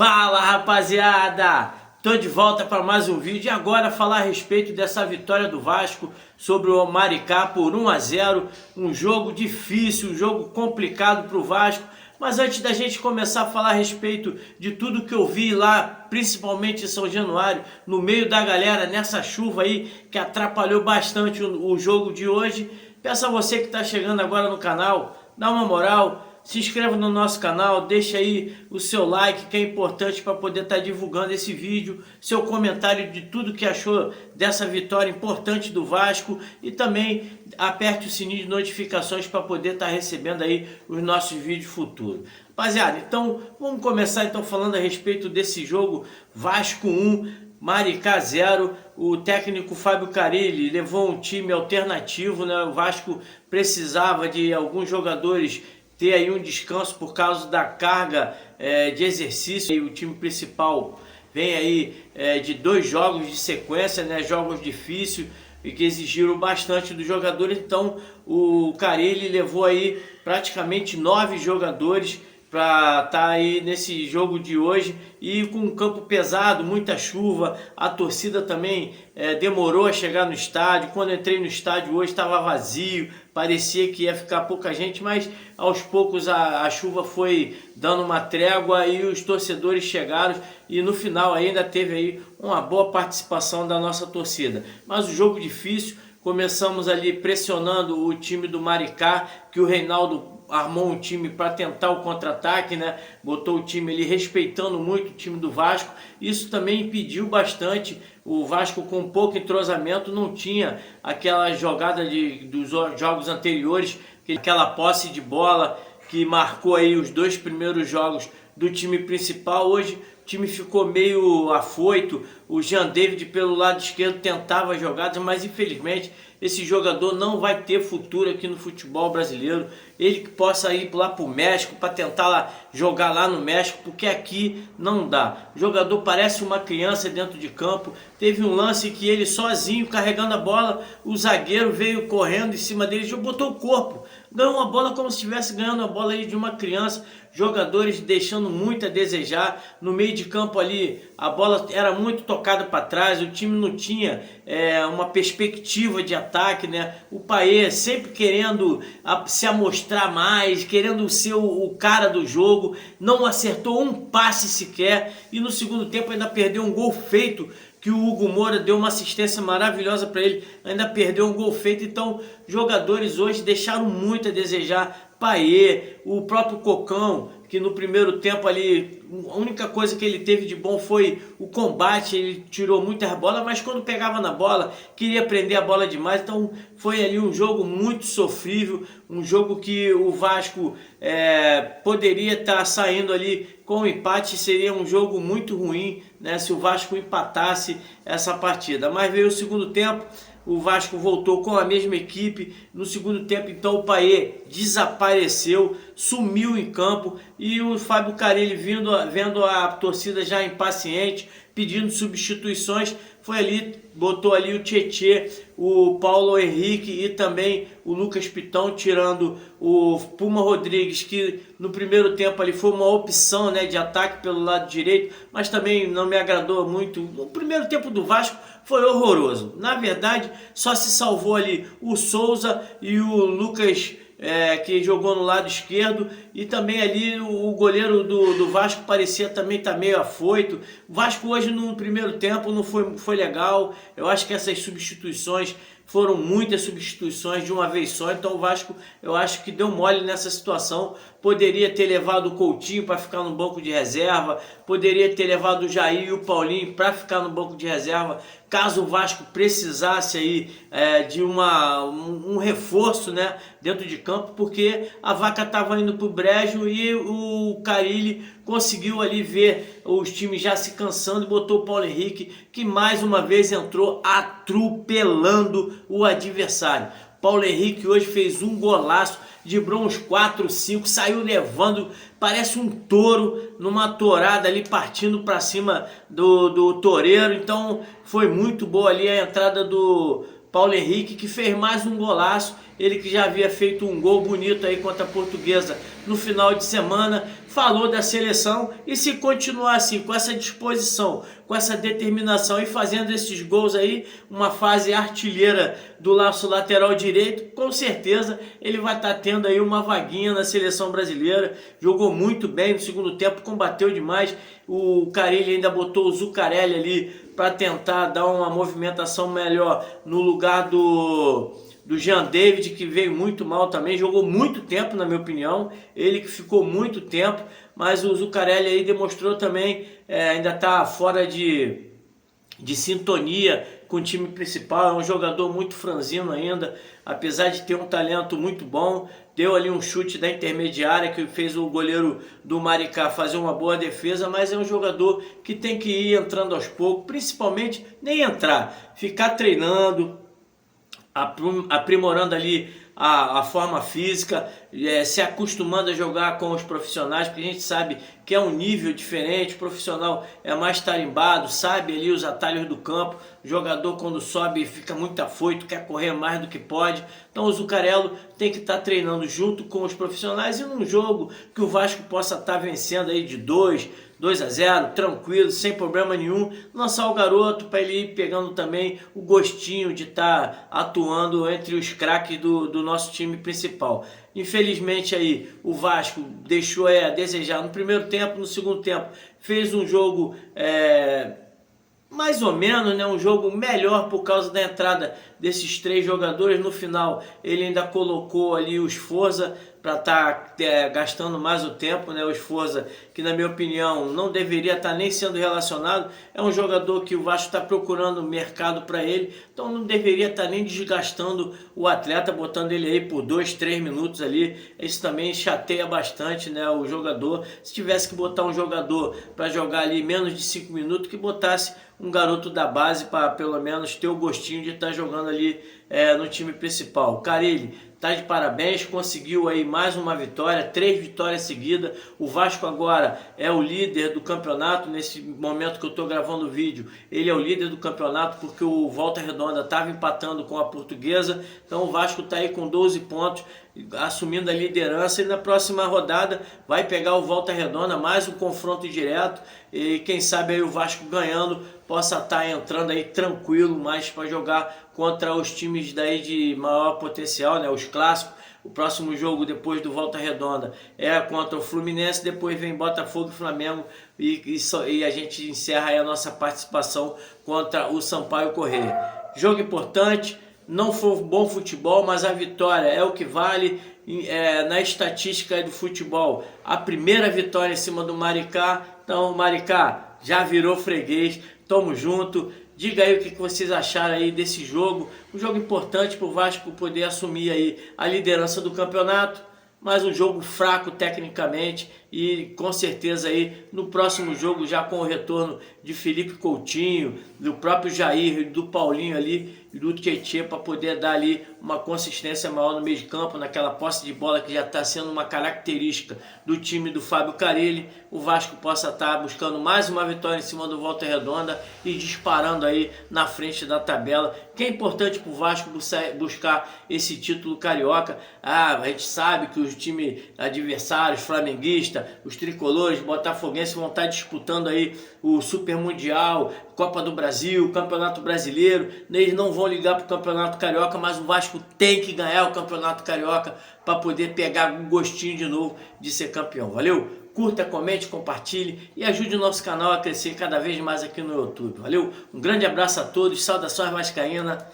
Fala, rapaziada! Tô de volta para mais um vídeo e agora falar a respeito dessa vitória do Vasco sobre o Maricá por 1-0, um jogo difícil, um jogo complicado para o Vasco. Mas antes da gente começar a falar a respeito de tudo que eu vi lá, principalmente em São Januário, no meio da galera, nessa chuva aí que atrapalhou bastante o jogo de hoje, peço a você que está chegando agora no canal, dá uma moral, se inscreva no nosso canal, deixa aí o seu like, que é importante para poder estar divulgando esse vídeo, seu comentário de tudo que achou dessa vitória importante do Vasco e também aperte o sininho de notificações para poder estar recebendo aí os nossos vídeos futuros. Rapaziada, então vamos começar então falando a respeito desse jogo. Vasco 1, Maricá 0, o técnico Fábio Carille levou um time alternativo, né? O Vasco precisava de alguns jogadores ter aí um descanso por causa da carga de exercício. E o time principal vem aí de 2 jogos de sequência, né? Jogos difíceis e que exigiram bastante dos jogadores. Então o Carille levou aí praticamente 9 jogadores para estar aí nesse jogo de hoje, e com um campo pesado, muita chuva, a torcida também demorou a chegar no estádio. Quando eu entrei no estádio hoje estava vazio, parecia que ia ficar pouca gente, mas aos poucos a chuva foi dando uma trégua e os torcedores chegaram, e no final ainda teve aí uma boa participação da nossa torcida. Mas o jogo difícil, começamos ali pressionando o time do Maricá, que o Reinaldo armou um time para tentar o contra-ataque, né? Botou o time ali respeitando muito o time do Vasco. Isso também impediu bastante. O Vasco, com pouco entrosamento, não tinha aquela jogada dos jogos anteriores, aquela posse de bola que marcou aí os 2 primeiros jogos do time principal. Hoje o time ficou meio afoito. O Jean David pelo lado esquerdo tentava jogadas, mas infelizmente esse jogador não vai ter futuro aqui no futebol brasileiro. Ele que possa ir lá para o México para tentar jogar lá no México, porque aqui não dá. O jogador parece uma criança dentro de campo. Teve um lance que ele sozinho carregando a bola, o zagueiro veio correndo em cima dele, já botou o corpo, ganhou a bola como se estivesse ganhando a bola aí de uma criança. Jogadores deixando muito a desejar no meio de campo ali. A bola era muito tocada para trás, o time não tinha uma perspectiva de ataque, né? O Payet sempre querendo se amostrar mais, querendo ser o cara do jogo, não acertou um passe sequer, e no segundo tempo ainda perdeu um gol feito, que o Hugo Moura deu uma assistência maravilhosa para ele, ainda perdeu um gol feito. Então jogadores hoje deixaram muito a desejar. Payet, o próprio Cocão, que no primeiro tempo ali, a única coisa que ele teve de bom foi o combate. Ele tirou muitas bolas, mas quando pegava na bola, queria prender a bola demais. Então foi ali um jogo muito sofrível, um jogo que o Vasco poderia estar saindo ali com o empate. Seria um jogo muito ruim, né, se o Vasco empatasse essa partida. Mas veio o segundo tempo, o Vasco voltou com a mesma equipe. No segundo tempo, então, o Payet desapareceu, sumiu em campo, e o Fábio Carille, vendo a torcida já impaciente, pedindo substituições, foi ali, botou ali o Tietê, o Paulo Henrique e também o Lucas Piton, tirando o Puma Rodrigues, que no primeiro tempo ali foi uma opção, né, de ataque pelo lado direito, mas também não me agradou muito. O primeiro tempo do Vasco foi horroroso. Na verdade, só se salvou ali o Souza e o Lucas, que jogou no lado esquerdo, e também ali o goleiro do Vasco parecia também estar meio afoito. O Vasco hoje no primeiro tempo não foi legal. Eu acho que essas substituições foram muitas substituições de uma vez só, então o Vasco, eu acho que deu mole nessa situação. Poderia ter levado o Coutinho para ficar no banco de reserva, poderia ter levado o Jair e o Paulinho para ficar no banco de reserva, caso o Vasco precisasse aí de um reforço, né, dentro de campo, porque a vaca estava indo para o brejo e o Carille conseguiu ali ver os times já se cansando e botou o Paulo Henrique, que mais uma vez entrou atropelando o adversário. Paulo Henrique hoje fez um golaço, driblou uns 4, 5, saiu levando, parece um touro numa tourada ali, partindo para cima do toureiro. Então foi muito boa ali a entrada do Paulo Henrique, que fez mais um golaço. Ele que já havia feito um gol bonito aí contra a Portuguesa no final de semana, falou da seleção, e se continuar assim, com essa disposição, com essa determinação e fazendo esses gols aí, uma fase artilheira do nosso lateral direito, com certeza ele vai estar tendo aí uma vaguinha na seleção brasileira. Jogou muito bem no segundo tempo, combateu demais. O Carille ainda botou o Zuccarelli ali para tentar dar uma movimentação melhor no lugar do Jean David, que veio muito mal também, jogou muito tempo na minha opinião, ele que ficou muito tempo, mas o Zuccarelli aí demonstrou também, ainda está fora de sintonia com o time principal, é um jogador muito franzino ainda, apesar de ter um talento muito bom, deu ali um chute da intermediária que fez o goleiro do Maricá fazer uma boa defesa, mas é um jogador que tem que ir entrando aos poucos, principalmente nem entrar, ficar treinando, aprimorando ali a forma física, se acostumando a jogar com os profissionais, porque a gente sabe que é um nível diferente, o profissional é mais tarimbado, sabe ali os atalhos do campo, o jogador quando sobe fica muito afoito, quer correr mais do que pode, então o Zuccarelli tem que estar treinando junto com os profissionais e num jogo que o Vasco possa estar vencendo aí de 2-0, tranquilo, sem problema nenhum, lançar o garoto para ele ir pegando também o gostinho de estar atuando entre os craques do nosso time principal. Infelizmente aí o Vasco deixou a desejar no primeiro tempo, no segundo tempo fez um jogo mais ou menos, né, um jogo melhor por causa da entrada desses 3 jogadores. No final ele ainda colocou ali o Sforza para estar gastando mais o tempo, né? O Sforza, que na minha opinião não deveria estar nem sendo relacionado, é um jogador que o Vasco está procurando mercado para ele, então não deveria estar nem desgastando o atleta, botando ele aí por 2-3 minutos ali. Isso também chateia bastante, né, o jogador. Se tivesse que botar um jogador para jogar ali menos de 5 minutos, que botasse um garoto da base para pelo menos ter o gostinho de estar jogando ali no time principal. O Carille tá de parabéns, conseguiu aí mais uma vitória, 3 vitórias seguidas. O Vasco agora é o líder do campeonato, nesse momento que eu estou gravando o vídeo, ele é o líder do campeonato porque o Volta Redonda estava empatando com a Portuguesa, então o Vasco está aí com 12 pontos, assumindo a liderança, e na próxima rodada vai pegar o Volta Redonda, mais um confronto direto, e quem sabe aí o Vasco ganhando possa estar entrando aí tranquilo mais para jogar contra os times daí de maior potencial, né, os clássicos. O próximo jogo depois do Volta Redonda é contra o Fluminense, depois vem Botafogo e Flamengo, e a gente encerra aí a nossa participação contra o Sampaio Corrêa. Jogo importante, não foi bom futebol, mas a vitória é o que vale. Na estatística do futebol, a primeira vitória em cima do Maricá, então o Maricá já virou freguês, tamo junto. Diga aí o que vocês acharam aí desse jogo, um jogo importante para o Vasco poder assumir aí a liderança do campeonato, mas um jogo fraco tecnicamente, e com certeza aí no próximo jogo, já com o retorno de Felipe Coutinho, do próprio Jair, do Paulinho ali e do Tietê, para poder dar ali uma consistência maior no meio de campo, naquela posse de bola que já está sendo uma característica do time do Fábio Carille, o Vasco possa estar buscando mais uma vitória em cima do Volta Redonda e disparando aí na frente da tabela, que é importante para o Vasco buscar esse título carioca. A gente sabe que os times adversários, flamenguistas, os tricolores, botafoguenses, vão estar disputando aí o Super Mundial, Copa do Brasil, Campeonato Brasileiro. Eles não vão ligar para o Campeonato Carioca, mas o Vasco tem que ganhar o Campeonato Carioca para poder pegar um gostinho de novo de ser campeão. Valeu? Curta, comente, compartilhe e ajude o nosso canal a crescer cada vez mais aqui no YouTube. Valeu? Um grande abraço a todos, saudações vascaínas.